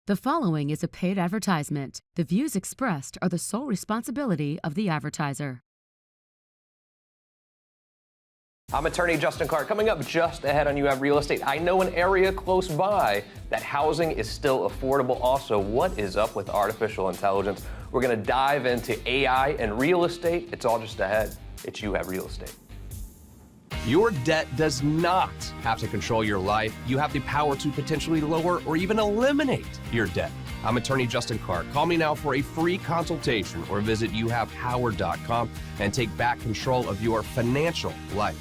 The following is a paid advertisement. The views expressed are the sole responsibility of the advertiser. I'm attorney Justin Clark. Coming up just ahead on You Have Real Estate, I know an area close by that housing is still affordable. Also, what is up with artificial intelligence? We're going to dive into AI and real estate. It's all just ahead. It's You Have Real Estate. Your debt does not have to control your life. You have the power to potentially lower or even eliminate your debt. I'm attorney Justin Clark. Call me now for a free consultation or visit youhavepower.com and take back control of your financial life.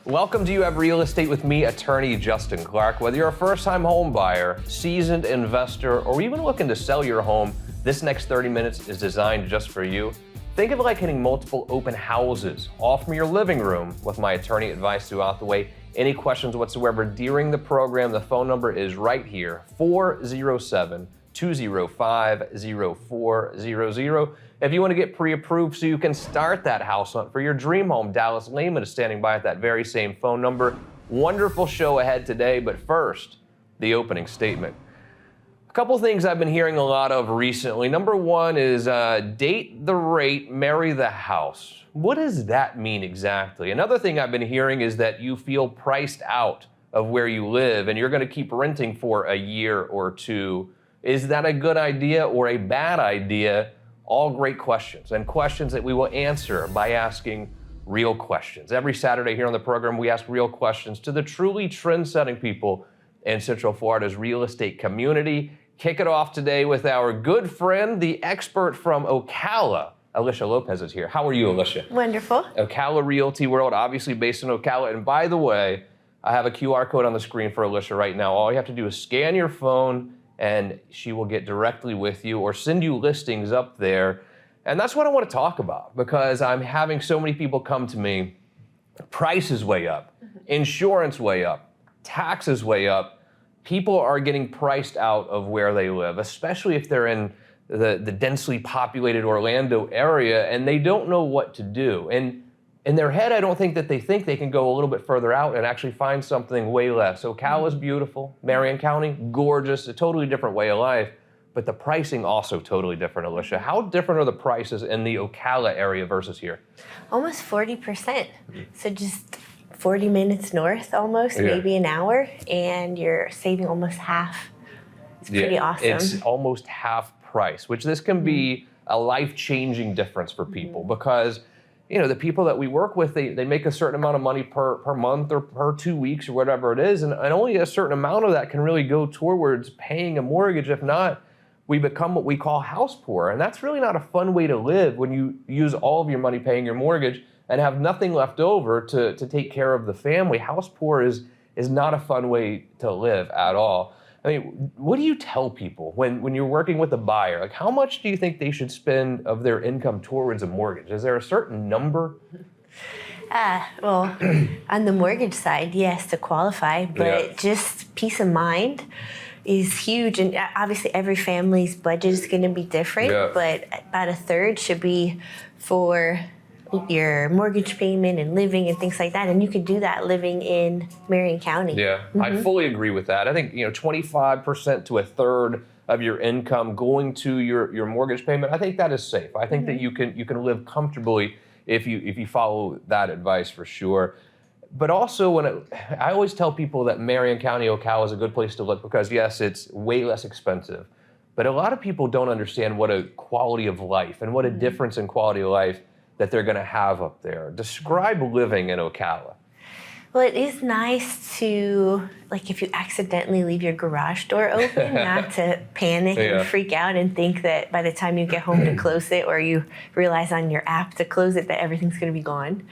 Welcome to You Have Real Estate with me, attorney Justin Clark. Whether you're a first-time home buyer, seasoned investor, or even looking to sell your home, this next 30 minutes is designed just for you. Think of it like hitting multiple open houses, all from your living room, with my attorney advice throughout the way. Any questions whatsoever during the program, the phone number is right here, 407-205-0400. If you want to get pre-approved so you can start that house hunt for your dream home, Dallas Lehman is standing by at that very same phone number. Wonderful show ahead today, but first, the opening statement. A couple things I've been hearing a lot of recently. Number one is date the rate, marry the house. What does that mean exactly? Another thing I've been hearing is that you feel priced out of where you live and you're going to keep renting for a year or two. Is that a good idea or a bad idea? All great questions, and questions that we will answer by asking real questions. Every Saturday here on the program, we ask real questions to the truly trend-setting people in Central Florida's real estate community. Kick it off today with our good friend, the expert from Ocala. Elisha Lopez is here. How are you, Elisha? Wonderful. Ocala Realty World, obviously based in Ocala. And by the way, I have a QR code on the screen for Elisha right now. All you have to do is scan your phone and she will get directly with you or send you listings up there. And that's what I want to talk about because I'm having so many people come to me. Prices way up, insurance way up, taxes way up. People are getting priced out of where they live, especially if they're in the densely populated Orlando area and they don't know what to do. And in their head, I don't think that they think they can go a little bit further out and actually find something way less. Ocala is beautiful, Marion County, gorgeous, a totally different way of life, but the pricing also totally different, Elisha. How different are the prices in the Ocala area versus here? Almost 40%. So just 40 minutes north almost, maybe an hour, and you're saving almost half. It's pretty awesome. It's almost half price, which this can be a life-changing difference for people because you know, the people that we work with, they make a certain amount of money per month or per 2 weeks or whatever it is. And only a certain amount of that can really go towards paying a mortgage. If not, we become what we call house poor. And that's really not a fun way to live when you use all of your money paying your mortgage and have nothing left over to take care of the family. House poor is not a fun way to live at all. I mean, what do you tell people when you're working with a buyer? Like, how much do you think they should spend of their income towards a mortgage? Is there a certain number? Well, on the mortgage side, yes, to qualify, but just peace of mind is huge. And obviously every family's budget is going to be different, but about a third should be for your mortgage payment and living and things like that. And you could do that living in Marion County. Yeah, I fully agree with that. I think, 25% to a third of your income going to your mortgage payment, I think that is safe. I think that you can live comfortably if you follow that advice for sure. But also, I always tell people that Marion County, Ocala is a good place to look because yes, it's way less expensive. But a lot of people don't understand what a quality of life and what a difference in quality of life that they're going to have up there. Describe living in Ocala. Well, it is nice to, like, if you accidentally leave your garage door open, not to panic and freak out and think that by the time you get home to close it or you realize on your app to close it that everything's going to be gone.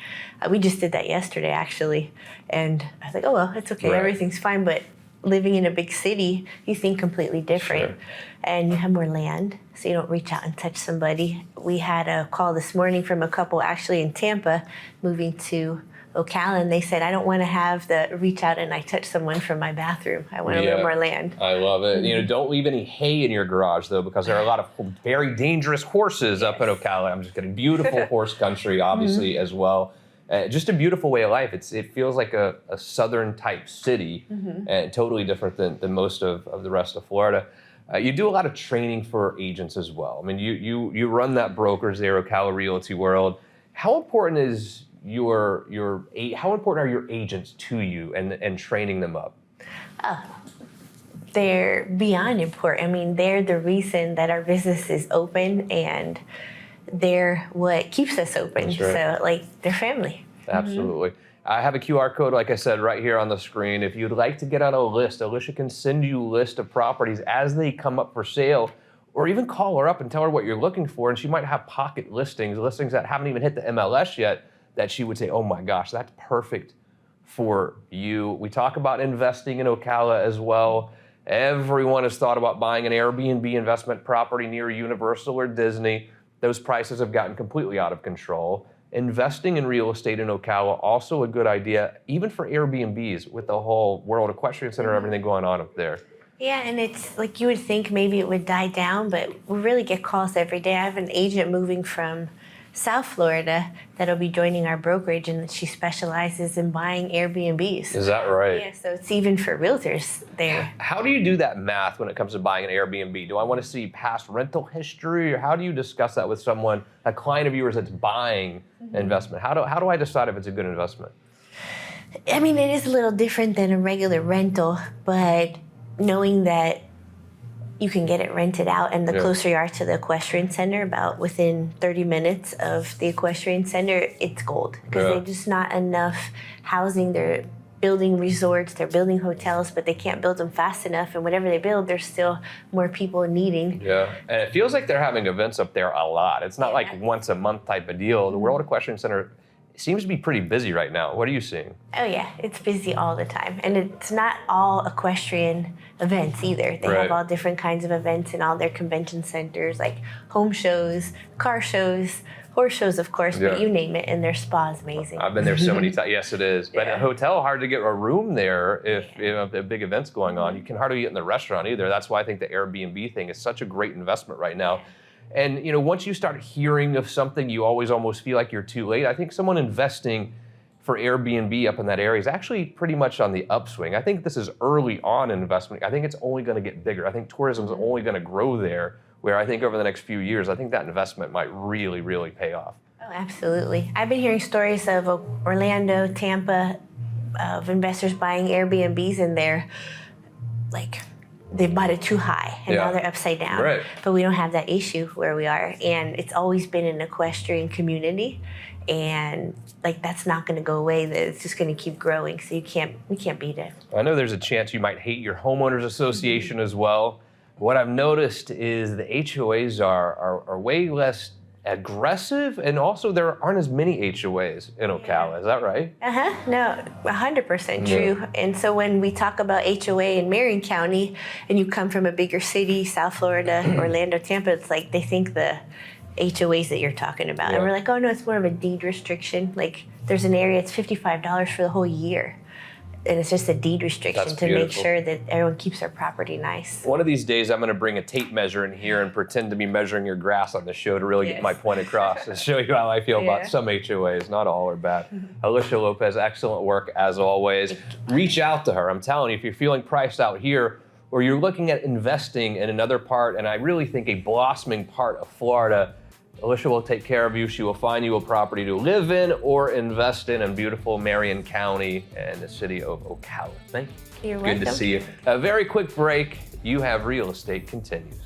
We just did that yesterday, actually. And I was like, oh, well, it's okay. Everything's fine. But living in a big city, you think completely different. Sure. And you have more land, so you don't reach out and touch somebody. We had a call this morning from a couple actually in Tampa moving to Ocala, and they said, I don't want to have the reach out and I touch someone from my bathroom. I want a little more land. I love it. You know, don't leave any hay in your garage, though, because there are a lot of very dangerous horses up in Ocala. I'm just kidding. Beautiful horse country, obviously, as well. Just a beautiful way of life. It feels like a southern type city, and totally different than most of the rest of Florida. You do a lot of training for agents as well. I mean, you run that brokers there, Ocala Realty World. How important is how important are your agents to you and training them up? They're beyond important. I mean, they're the reason that our business is open, and they're what keeps us open. That's right. So, like, they're family. Absolutely. I have a QR code, like I said, right here on the screen. If you'd like to get on a list, Elisha can send you a list of properties as they come up for sale, or even call her up and tell her what you're looking for, and she might have pocket listings that haven't even hit the MLS yet, that she would say, oh my gosh, that's perfect for you. We talk about investing in Ocala as well. Everyone has thought about buying an Airbnb investment property near Universal or Disney. Those prices have gotten completely out of control. Investing in real estate in Ocala, also a good idea, even for Airbnbs with the whole World Equestrian Center, everything going on up there. Yeah, and it's like you would think maybe it would die down, but we really get calls every day. I have an agent moving from South Florida that'll be joining our brokerage, and she specializes in buying Airbnbs. Is that right? Yeah, so it's even for realtors there. How do you do that math when it comes to buying an Airbnb? Do I want to see past rental history, or how do you discuss that with someone, a client of yours that's buying investment? How do I decide if it's a good investment? I mean, it is a little different than a regular rental, but knowing that you can get it rented out, and the closer you are to the equestrian center, about within 30 minutes of the equestrian center, it's gold, because there's just not enough housing. They're building resorts, they're building hotels, but they can't build them fast enough, and whatever they build, there's still more people needing. Yeah, and it feels like they're having events up there a lot. It's not like once a month type of deal. The World Equestrian Center seems to be pretty busy right now. What are you seeing? Oh yeah, it's busy all the time. And it's not all equestrian events either. They have all different kinds of events in all their convention centers, like home shows, car shows, horse shows, of course, but you name it, and their spa is amazing. I've been there so many times. Yes, it is. But a hotel, hard to get a room there if there are big events going on. You can hardly get in the restaurant either. That's why I think the Airbnb thing is such a great investment right now. And once you start hearing of something, you always almost feel like you're too late. I think someone investing for Airbnb up in that area is actually pretty much on the upswing. I think this is early on investment. I think it's only going to get bigger. I think tourism is only going to grow there, where I think over the next few years, I think that investment might really, really pay off. Oh, absolutely. I've been hearing stories of Orlando, Tampa, of investors buying Airbnbs, and they're like, they bought it too high, and now they're upside down. Right. But we don't have that issue where we are, and it's always been an equestrian community, and like that's not going to go away. It's just going to keep growing. So we can't beat it. I know there's a chance you might hate your homeowners association as well. What I've noticed is the HOAs are way less aggressive, and also there aren't as many HOAs in Ocala. Is that right? No, 100% true. And so when we talk about HOA in Marion County, and you come from a bigger city, South Florida, Orlando, Tampa, it's like they think the HOAs that you're talking about. And we're like, oh no, it's more of a deed restriction. Like there's an area, it's $55 for the whole year. And it's just a deed restriction to make sure that everyone keeps their property nice. One of these days, I'm going to bring a tape measure in here and pretend to be measuring your grass on the show to really get my point across and show you how I feel about some HOAs. Not all are bad. Elisha Lopez, excellent work as always. Reach out to her. I'm telling you, if you're feeling priced out here, or you're looking at investing in another part, and I really think a blossoming part of Florida, Elisha will take care of you. She will find you a property to live in or invest in beautiful Marion County and the city of Ocala. Thank you. You're welcome. Good to see you. A very quick break. You Have Real Estate continues.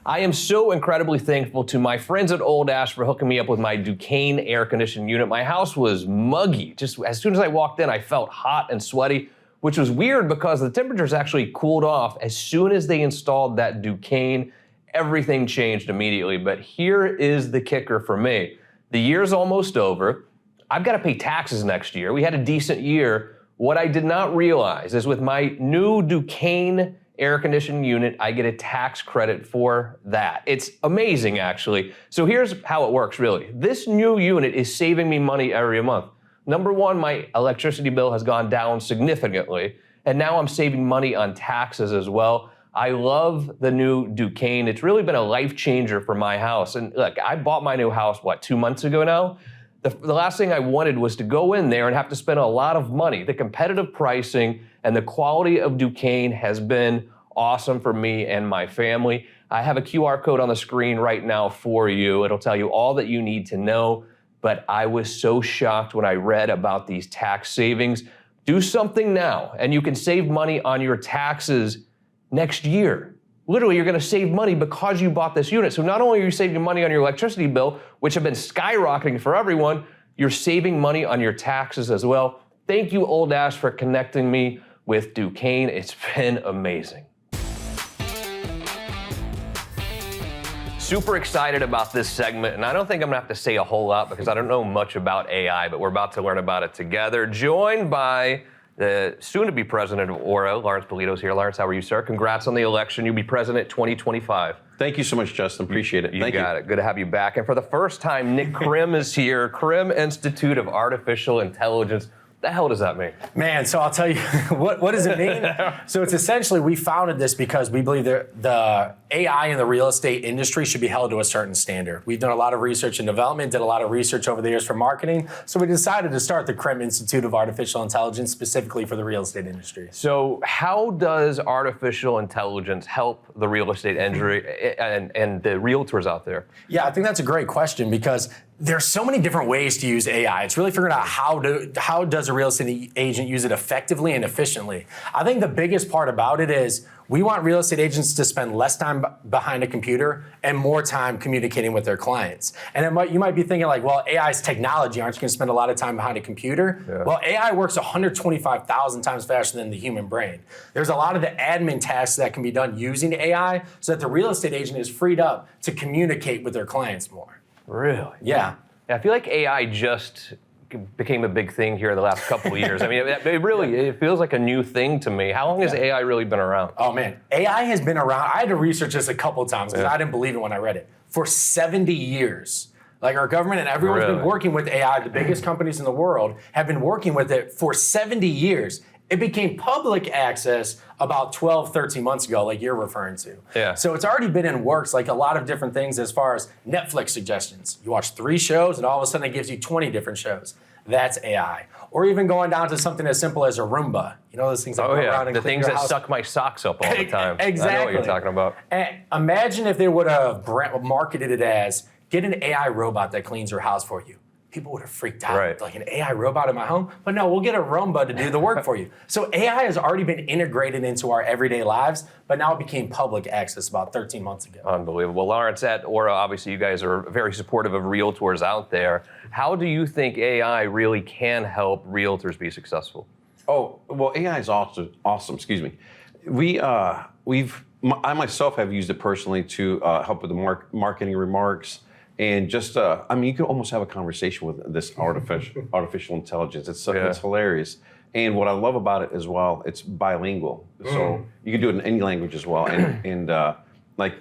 I am so incredibly thankful to my friends at Old Ash for hooking me up with my Duquesne air conditioning unit. My house was muggy. Just as soon as I walked in, I felt hot and sweaty, which was weird because the temperatures actually cooled off as soon as they installed that Duquesne. Everything changed immediately, but here is the kicker for me. The year's almost over. I've got to pay taxes next year. We had a decent year. What I did not realize is with my new Duquesne air conditioning unit, I get a tax credit for that. It's amazing, actually. So here's how it works, really. This new unit is saving me money every month. Number one, my electricity bill has gone down significantly, and now I'm saving money on taxes as well. I love the new Duquesne. It's really been a life changer for my house. And look, I bought my new house, 2 months ago now? The last thing I wanted was to go in there and have to spend a lot of money. The competitive pricing and the quality of Duquesne has been awesome for me and my family. I have a QR code on the screen right now for you. It'll tell you all that you need to know, but I was so shocked when I read about these tax savings. Do something now, and you can save money on your taxes next year. Literally, you're gonna save money because you bought this unit. So not only are you saving money on your electricity bill, which have been skyrocketing for everyone, you're saving money on your taxes as well. Thank you, Old Ash, for connecting me with Duquesne. It's been amazing. Super excited about this segment, and I don't think I'm gonna have to say a whole lot because I don't know much about AI, but we're about to learn about it together. Joined by the soon-to-be president of ORRA, Lawrence Bellido's here. Lawrence, how are you, sir? Congrats on the election. You'll be president 2025. Thank you so much, Justin. Appreciate it. You got it. Good to have you back. And for the first time, Nick Krem is here. Krem Institute of Artificial Intelligence. The hell does that mean? Man, so I'll tell you, what does it mean? So it's essentially, we founded this because we believe that the AI in the real estate industry should be held to a certain standard. We've done a lot of research and development, did a lot of research over the years for marketing. So we decided to start the Krem Institute of Artificial Intelligence specifically for the real estate industry. So how does artificial intelligence help the real estate industry and the realtors out there? Yeah, I think that's a great question because there's so many different ways to use AI. It's really figuring out how does a real estate agent use it effectively and efficiently. I think the biggest part about it is we want real estate agents to spend less time behind a computer and more time communicating with their clients. And you might be thinking like, well, AI is technology. Aren't you gonna spend a lot of time behind a computer? Yeah. Well, AI works 125,000 times faster than the human brain. There's a lot of the admin tasks that can be done using AI so that the real estate agent is freed up to communicate with their clients more. Really? Yeah. I feel like AI just became a big thing here in the last couple of years. I mean, it feels like a new thing to me. How long has AI really been around? Oh man, AI has been around. I had to research this a couple of times because I didn't believe it when I read it. For 70 years. Like our government and everyone's been working with AI. The biggest companies in the world have been working with it for 70 years. It became public access about 12, 13 months ago, like you're referring to. Yeah. So it's already been in works, like a lot of different things as far as Netflix suggestions. You watch 3 shows and all of a sudden it gives you 20 different shows. That's AI. Or even going down to something as simple as a Roomba. You know those things that go around and the clean things your that house? suck my socks up all the time. Exactly. I know what you're talking about. And imagine if they would have marketed it as, get an AI robot that cleans your house for you. People would have freaked out. Right. Like an AI robot in my home? But no, we'll get a Roomba to do the work for you. So AI has already been integrated into our everyday lives, but now it became public access about 13 months ago. Unbelievable. Lawrence, at ORRA, obviously you guys are very supportive of realtors out there. How do you think AI really can help realtors be successful? Oh, well, AI is awesome, excuse me. I myself have used it personally to help with the marketing remarks. And just, you can almost have a conversation with this artificial intelligence. It's hilarious. And what I love about it as well, it's bilingual. So you can do it in any language as well. And like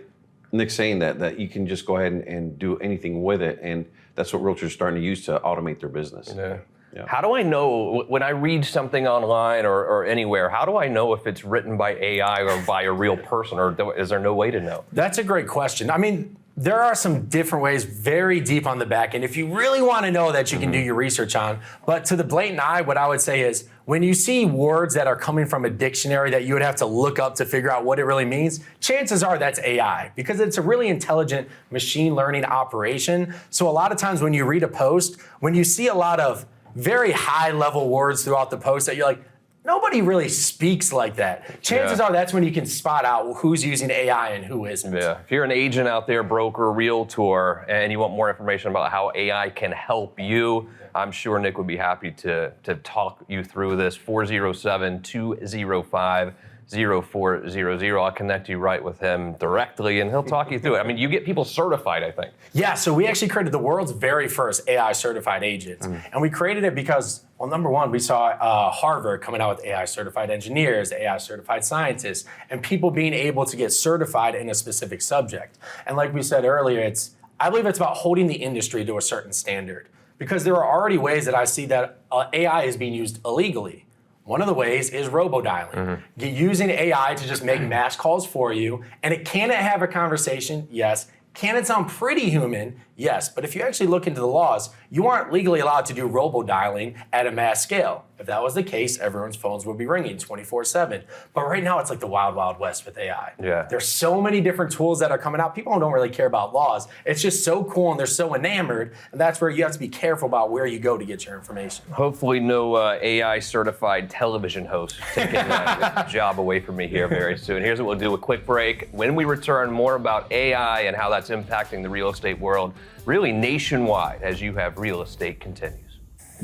Nick's saying that you can just go ahead and do anything with it. And that's what realtors are starting to use to automate their business. Yeah. How do I know, when I read something online or anywhere, how do I know if it's written by AI or by a real person, or is there no way to know? That's a great question. I mean, there are some different ways, very deep on the back end, if you really want to know that you can do your research on. But to the blatant eye, what I would say is, when you see words that are coming from a dictionary that you would have to look up to figure out what it really means, chances are that's AI, because it's a really intelligent machine learning operation. So a lot of times when you read a post, when you see a lot of very high level words throughout the post that you're like, nobody really speaks like that. Chances are that's when you can spot out who's using AI and who isn't. Yeah. If you're an agent out there, broker, realtor, and you want more information about how AI can help you, I'm sure Nick would be happy to talk you through this. 407-205-0400. I'll connect you right with him directly, and he'll talk you through it. I mean, you get people certified, I think. Yeah, so we actually created the world's very first AI certified agent. And we created it because, well, number one, we saw Harvard coming out with AI certified engineers, AI certified scientists, and people being able to get certified in a specific subject. And like we said earlier, I believe it's about holding the industry to a certain standard. because there are already ways that I see that AI is being used illegally. One of the ways is robo-dialing. Using AI to just make mass calls for you, and can it have a conversation? Yes. Can it sound pretty human? Yes. But if you actually look into the laws, you aren't legally allowed to do robo-dialing at a mass scale. If that was the case, everyone's phones would be ringing 24/7. But right now, it's like the wild, wild west with AI. Yeah. There's so many different tools that are coming out. People don't really care about laws. It's just so cool, and they're so enamored. And that's where you have to be careful about where you go to get your information. Hopefully no AI-certified television host taking that job away from me here very soon. Here's what we'll do, a quick break. When we return, more about AI and how that's impacting the real estate world, really nationwide, as You Have Real Estate continues.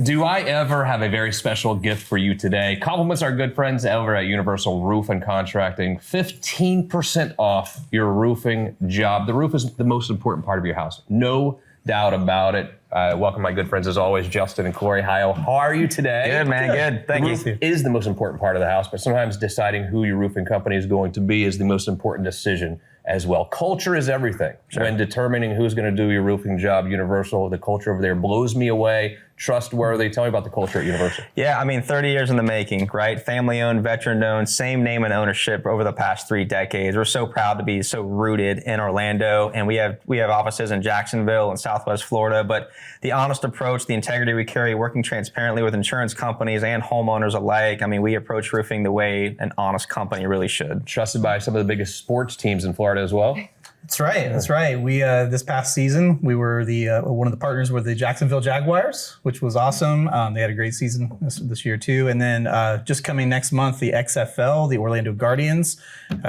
Do I ever have a very special gift for you today? Compliments our good friends over at Universal Roof and Contracting. 15% off your roofing job. The roof is the most important part of your house. No doubt about it. Welcome my good friends as always, Justin and Corey. Hi, how are you today? Good, man, good. Thank you. The roof is the most important part of the house, but sometimes deciding who your roofing company is going to be is the most important decision as well. Culture is everything. Sure. When determining who's going to do your roofing job, Universal, the culture over there blows me away. Trustworthy. Tell me about the culture at Universal. Yeah, I mean, 30 years in the making, right? Family-owned, veteran-owned, same name and ownership over the past 3 decades. We're so proud to be so rooted in Orlando, and we have offices in Jacksonville and Southwest Florida. But the honest approach, the integrity we carry, working transparently with insurance companies and homeowners alike. I mean, we approach roofing the way an honest company really should. Trusted by some of the biggest sports teams in Florida as well. That's right. That's right. We this past season we were the one of the partners with the Jacksonville Jaguars, which was awesome. They had a great season this year too. And then just coming next month, the XFL, the Orlando Guardians.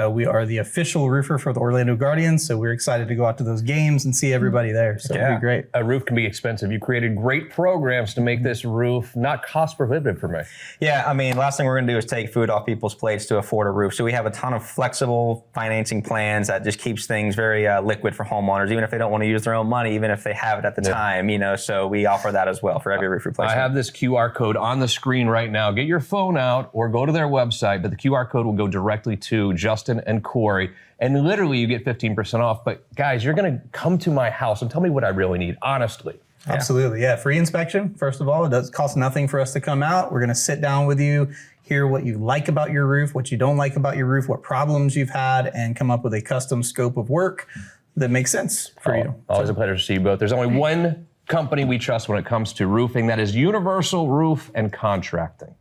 We are the official roofer for the Orlando Guardians, so we're excited to go out to those games and see everybody there. So it'll be great. A roof can be expensive. You created great programs to make this roof not cost prohibitive for me. Yeah, I mean, last thing we're going to do is take food off people's plates to afford a roof. So we have a ton of flexible financing plans that just keeps things very liquid for homeowners, even if they don't want to use their own money, even if they have it at the time, so we offer that as well for every roof replacement. I have this QR code on the screen right now. Get your phone out or go to their website, but the QR code will go directly to Justin and Corey, and literally you get 15% off. But guys, you're going to come to my house and tell me what I really need, honestly. Absolutely. Yeah. Free inspection. First of all, it does cost nothing for us to come out. We're going to sit down with you, hear what you like about your roof, what you don't like about your roof, what problems you've had, and come up with a custom scope of work that makes sense for you. Always a pleasure to see you both. There's only one company we trust when it comes to roofing. That is Universal Roof and Contracting.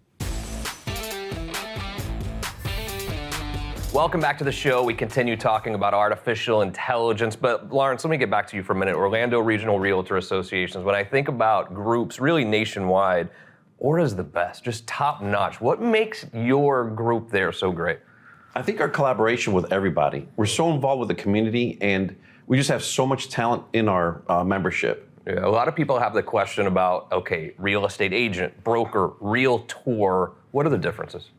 Welcome back to the show. We continue talking about artificial intelligence, but Lawrence, let me get back to you for a minute. Orlando Regional Realtor Associations. When I think about groups really nationwide, ORRA is the best, just top notch. What makes your group there so great? I think our collaboration with everybody. We're so involved with the community, and we just have so much talent in our membership. Yeah, a lot of people have the question about, okay, real estate agent, broker, realtor. What are the differences?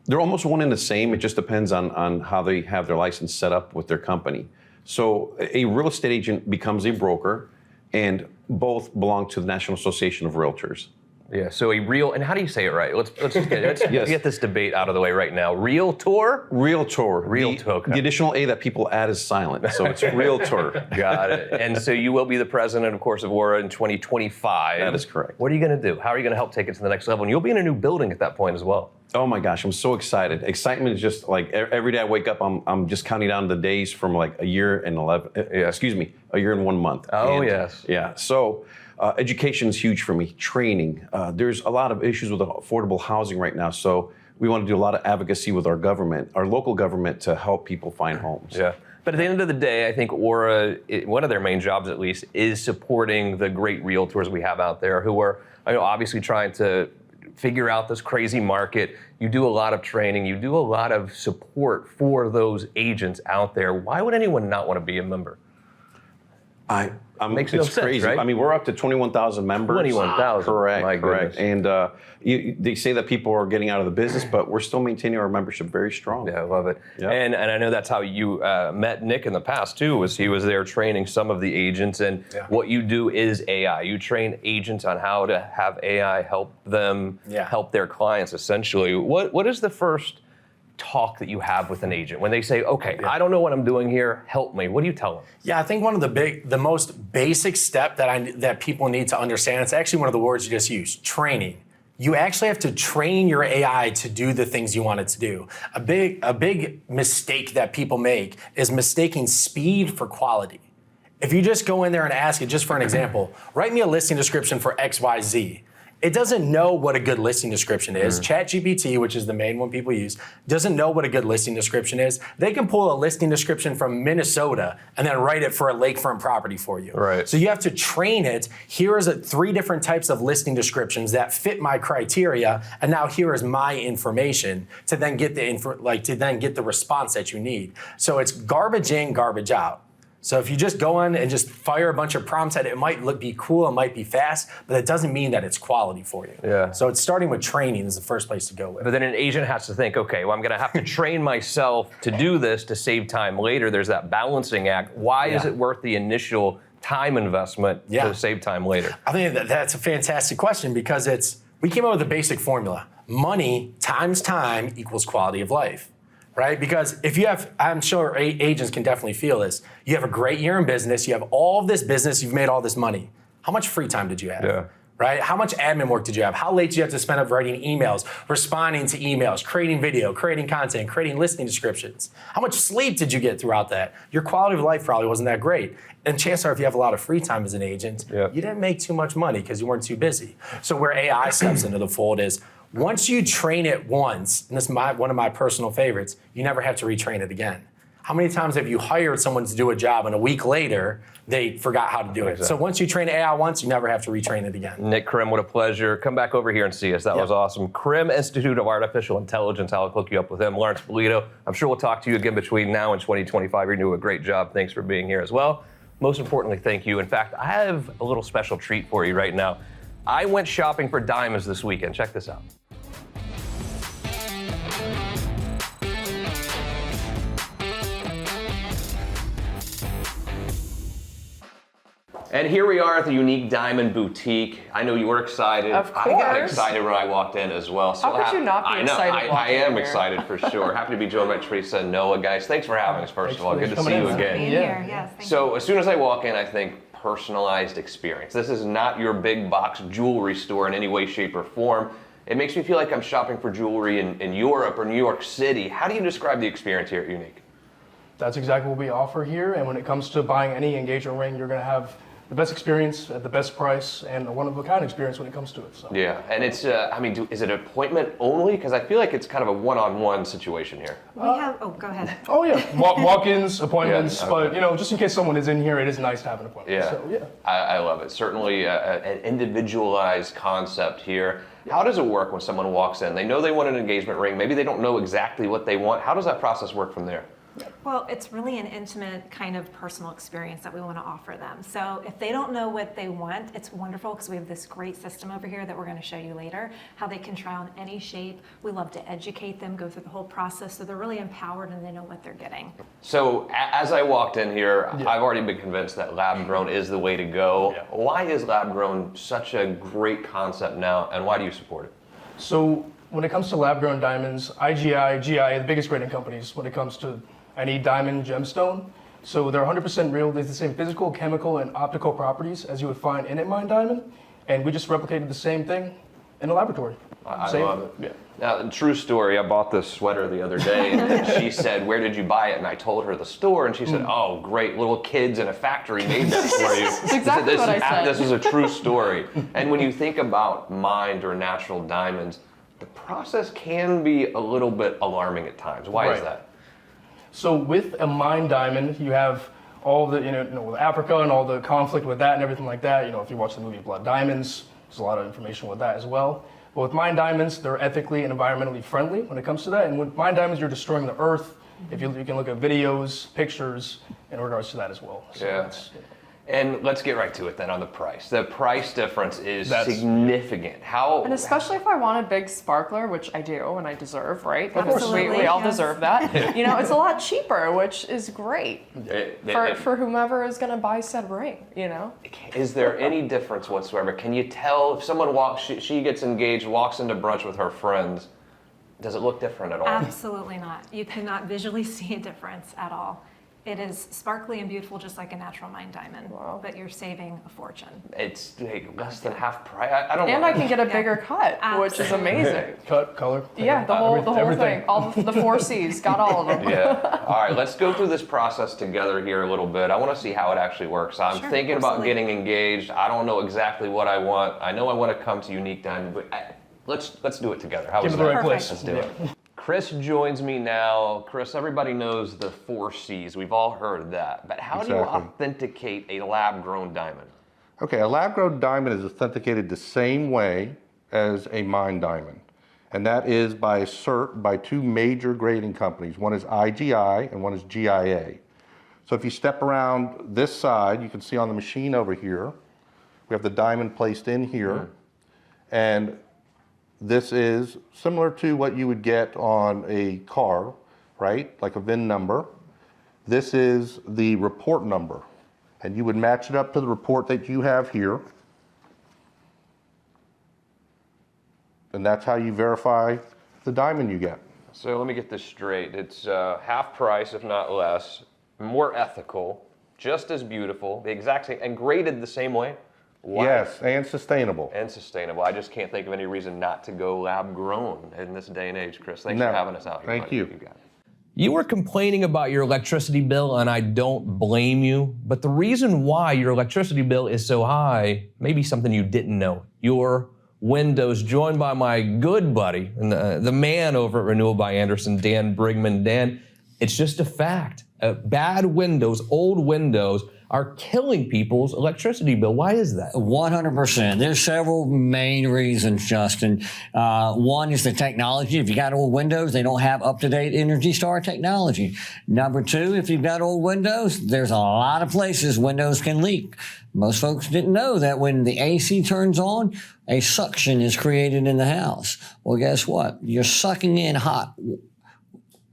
They're almost one and the same. It just depends on how they have their license set up with their company. So a real estate agent becomes a broker, and both belong to the National Association of Realtors. Yeah, so and how do you say it right? Let's get this debate out of the way right now. Realtor? Realtor. Realtor. The additional A that people add is silent, so it's Realtor. Got it. And so you will be the president, of course, of ORRA in 2025. That is correct. What are you going to do? How are you going to help take it to the next level? And you'll be in a new building at that point as well. Oh my gosh, I'm so excited. Excitement is just like every day I wake up, I'm just counting down the days from like a year and 1 month. Oh, yes. Yeah, so education is huge for me, training. There's a lot of issues with affordable housing right now, so we want to do a lot of advocacy with our government, our local government, to help people find homes. Yeah. But at the end of the day, I think ORRA, one of their main jobs at least, is supporting the great realtors we have out there who are obviously trying to figure out this crazy market. You do a lot of training. You do a lot of support for those agents out there. Why would anyone not want to be a member? Makes no it's sense, crazy. right? I mean, we're up to 21,000 members. 21,000. Correct. My correct. goodness. And they say that people are getting out of the business, but we're still maintaining our membership very strong. Yeah, I love it. Yep. And I know that's how you met Nick in the past too. Was he was there training some of the agents, and what you do is AI. You train agents on how to have AI help them help their clients. Essentially, what is the first talk that you have with an agent when they say, okay, I don't know what I'm doing here, help me? What do you tell them? Yeah, I think one of the most basic step that people need to understand, it's actually one of the words you just used, training. You actually have to train your AI to do the things you want it to do. A big mistake that people make is mistaking speed for quality. If you just go in there and ask it, just for an example, write me a listing description for XYZ. It doesn't know what a good listing description is. ChatGPT, which is the main one people use, doesn't know what a good listing description is. They can pull a listing description from Minnesota and then write it for a lakefront property for you. Right. So you have to train it. Here is 3 different types of listing descriptions that fit my criteria, and now here is my information to then get the response that you need. So it's garbage in, garbage out. So if you just go in and just fire a bunch of prompts at it, it might be cool, it might be fast, but it doesn't mean that it's quality for you. Yeah. So it's starting with training is the first place to go with. But then an agent has to think, okay, well, I'm going to have to train myself to do this to save time later. There's that balancing act. Why is it worth the initial time investment to save time later? I think that's a fantastic question because we came up with a basic formula. Money times time equals quality of life. Right? Because if you have, I'm sure agents can definitely feel this. You have a great year in business. You have all of this business. You've made all this money. How much free time did you have? Yeah. Right? How much admin work did you have? How late did you have to spend up writing emails, responding to emails, creating video, creating content, creating listing descriptions? How much sleep did you get throughout that? Your quality of life probably wasn't that great. And chances are if you have a lot of free time as an agent, you didn't make too much money because you weren't too busy. So where AI steps into the fold is, once you train it once, and this is one of my personal favorites, you never have to retrain it again. How many times have you hired someone to do a job and a week later, they forgot how to do it? So once you train AI once, you never have to retrain it again. Nick, Krem, what a pleasure. Come back over here and see us. That was awesome. Krem Institute of Artificial Intelligence. I'll hook you up with him. Lawrence Bellido. I'm sure we'll talk to you again between now and 2025. You're doing a great job. Thanks for being here as well. Most importantly, thank you. In fact, I have a little special treat for you right now. I went shopping for diamonds this weekend. Check this out. And here we are at the Unique Diamond Boutique. I know you were excited. Of course. I got excited when I walked in as well. So How could you not be excited? I am excited for sure. Happy to be joined by Teresa and Noah. Guys, thanks for having us, first of all. Good to see you again. Yes, So as soon as I walk in, I think personalized experience. This is not your big box jewelry store in any way, shape, or form. It makes me feel like I'm shopping for jewelry in Europe or New York City. How do you describe the experience here at Unique? That's exactly what we offer here. And when it comes to buying any engagement ring, you're going to have the best experience at the best price and a one-of-a-kind experience when it comes to it. So. Yeah, and it's, is it appointment only? Because I feel like it's kind of a one-on-one situation here. We have, go ahead. Oh yeah, walk-ins, appointments, but just in case someone is in here, it is nice to have an appointment. Yeah, So, I love it. Certainly an individualized concept here. How does it work when someone walks in? They know they want an engagement ring. Maybe they don't know exactly what they want. How does that process work from there? Well, it's really an intimate kind of personal experience that we want to offer them. So if they don't know what they want, it's wonderful because we have this great system over here that we're going to show you later, how they can try on any shape. We love to educate them, go through the whole process so they're really empowered and they know what they're getting. So as I walked in here, I've already been convinced that lab grown is the way to go. Yeah. Why is lab grown such a great concept now, and why do you support it? So when it comes to lab grown diamonds, IGI, GI, the biggest grading companies when it comes to any diamond gemstone. So they're 100% real. They have the same physical, chemical, and optical properties as you would find in a mine diamond. And we just replicated the same thing in a laboratory. I love it. Yeah. Now, true story, I bought this sweater the other day, and she said, "Where did you buy it?" And I told her the store, and she said, "Oh, great, little kids in a factory made that for you." That's exactly what I said. This is a true story. And when you think about mined or natural diamonds, the process can be a little bit alarming at times. Why is that? So with a mine diamond, you have all the, with Africa and all the conflict with that and everything like that. If you watch the movie Blood Diamonds, there's a lot of information with that as well. But with mine diamonds, they're ethically and environmentally friendly when it comes to that. And with mine diamonds, you're destroying the earth. If you can look at videos, pictures in regards to that as well. So And let's get right to it then on the price. The price difference is significant. And especially if I want a big sparkler, which I do and I deserve, right? Absolutely, we all deserve that. It's a lot cheaper, which is great for whomever is going to buy said ring, Is there any difference whatsoever? Can you tell if someone walks, she gets engaged, walks into brunch with her friends, Does it look different at all? Absolutely not. You cannot visually see a difference at all. It is sparkly and beautiful, just like a natural mined diamond, but you're saving a fortune. It's like less than half price. I don't And know. I can get a bigger cut, which is amazing. Cut, color. Yeah, the whole everything. thing. All the 4 C's, got all of them. Yeah. All right, let's go through this process together here a little bit. I want to see how it actually works. I'm Sure, thinking about absolutely. getting engaged. I don't know exactly what I want. I know I want to come to Unique Diamond, but let's do it together. How Give is it the that? right place. Let's do it. Chris joins me now. Chris, everybody knows the 4 C's. We've all heard that. But how do you authenticate a lab-grown diamond? Okay, a lab-grown diamond is authenticated the same way as a mined diamond. And that is by a cert by 2 major grading companies. One is IGI and one is GIA. So if you step around this side, you can see on the machine over here, we have the diamond placed in here. And this is similar to what you would get on a car, right? Like a VIN number. This is the report number. And you would match it up to the report that you have here. And that's how you verify the diamond you get. So let me get this straight. It's half price, if not less, more ethical, just as beautiful, the exact same, and graded the same way. Why? Yes, and sustainable. And sustainable. I just can't think of any reason not to go lab grown in this day and age, Chris. Thanks for having us out here. Thank buddy. you. You got it. You were complaining about your electricity bill, and I don't blame you. But the reason why your electricity bill is so high may be something you didn't know. Your windows, joined by my good buddy, and the man over at Renewal by Anderson, Dan Brigman. Dan, it's just a fact. Bad windows, old windows, are killing people's electricity bill. Why is that? 100%. There's several main reasons, Justin. One is the technology. If you got old windows, they don't have up-to-date Energy Star technology. Number 2, if you've got old windows, there's a lot of places windows can leak. Most folks didn't know that when the AC turns on, a suction is created in the house. Well, guess what? You're sucking in hot,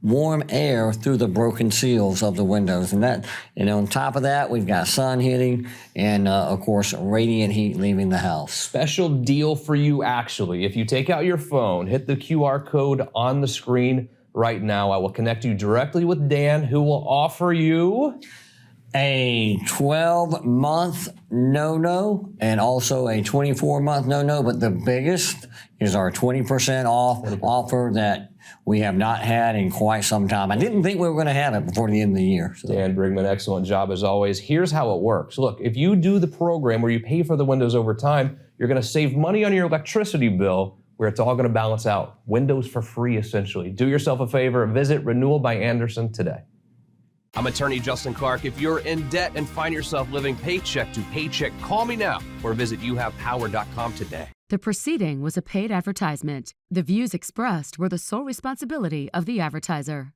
warm air through the broken seals of the windows. And on top of that, we've got sun hitting and, of course, radiant heat leaving the house. Special deal for you, actually. If you take out your phone, hit the QR code on the screen right now. I will connect you directly with Dan, who will offer you a 12-month no-no and also a 24-month no-no. But the biggest is our 20% off offer that we have not had in quite some time. I didn't think we were going to have it before the end of the year. So. Dan Brigman, excellent job as always. Here's how it works. Look, if you do the program where you pay for the windows over time, you're going to save money on your electricity bill where it's all going to balance out. Windows for free, essentially. Do yourself a favor. Visit Renewal by Anderson today. I'm attorney Justin Clark. If you're in debt and find yourself living paycheck to paycheck, call me now or visit youhavepower.com today. The proceeding was a paid advertisement. The views expressed were the sole responsibility of the advertiser.